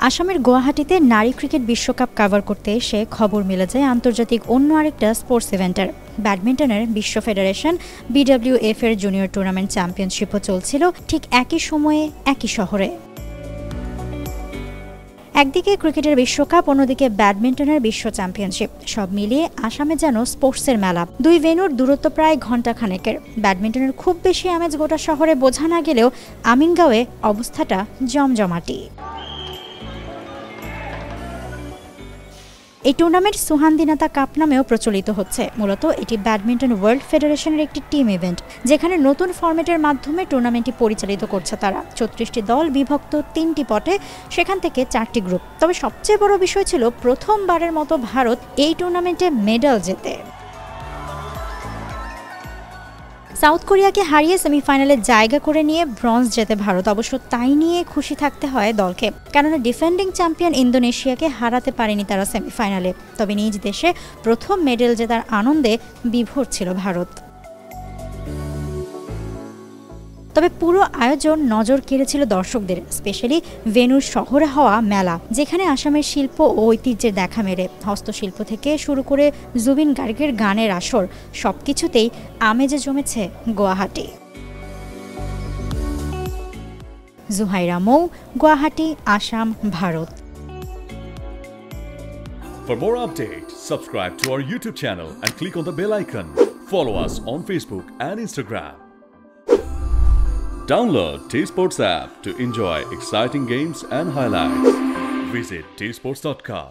আসামের গুয়াহাটিতে নারী ক্রিকেট বিশ্বকাপ কভার করতে এসে খবর মিলে যায় আন্তর্জাতিক অন্য আরেকটা স্পোর্টস ইভেন্টের। ব্যাডমিন্টনের বিশ্ব ফেডারেশন BWF এর জুনিয়র টুর্নামেন্ট চ্যাম্পিয়নশিপও চলছিল ঠিক একই সময়ে একই শহরে। একদিকে ক্রিকেটের বিশ্বকাপ, অন্যদিকে ব্যাডমিন্টনের বিশ্ব চ্যাম্পিয়নশিপ, সব মিলিয়ে আসামে যেন স্পোর্টসের মেলা। দুই ভেন্যুর দূরত্ব প্রায় ঘণ্টাখানেকের। ব্যাডমিন্টনের খুব বেশি আমেজ গোটা শহরে বোঝা না গেলেও আমিনগাঁওয়ে অবস্থাটা জমজমাটি। এই টুর্নামেন্ট সুহানদিনাতা কাপ নামেও প্রচলিত হচ্ছে। মূলত এটি ব্যাডমিন্টন ওয়ার্ল্ড ফেডারেশনের একটি টিম ইভেন্ট, যেখানে নতুন ফরম্যাটের মাধ্যমে টুর্নামেন্টটি পরিচালিত করছে তারা। ৩৪টি দল বিভক্ত ৩টি পটে, সেখান থেকে 4টি গ্রুপ। তবে সবচেয়ে বড় বিষয় ছিল প্রথমবারের মতো ভারত এই টুর্নামেন্টে মেডাল জেতে। সাউথ কোরিয়াকে হারিয়ে সেমিফাইনালে জায়গা করে নিয়ে ব্রোঞ্জ জেতে ভারত। অবশ্য তাই নিয়ে খুশি থাকতে হয় দলকে, কেননা ডিফেন্ডিং চ্যাম্পিয়ন ইন্দোনেশিয়াকে হারাতে পারেনি তারা সেমিফাইনালে। তবে নিজ দেশে প্রথম মেডেল জেতার আনন্দে বিভোর ছিল ভারত। তবে পুরো আয়োজন নজর কেড়েছিল দর্শকদের, স্পেশালি ভেন্যুর শহরে হওয়া মেলা, যেখানে আসামের শিল্প ও ঐতিহ্যের দেখা মেলে। হস্তশিল্প থেকে শুরু করে জুবিন গার্গের গানের আসর, সবকিছুতেই আমেজে জমেছে গুয়াহাটি। জুহাইরা মৌ, Guwahati, Assam, Bharat. For more updates, subscribe to our YouTube channel and click on the bell icon. Follow us on Facebook and Instagram. Download T-Sports app to enjoy exciting games and highlights. Visit tsports.com.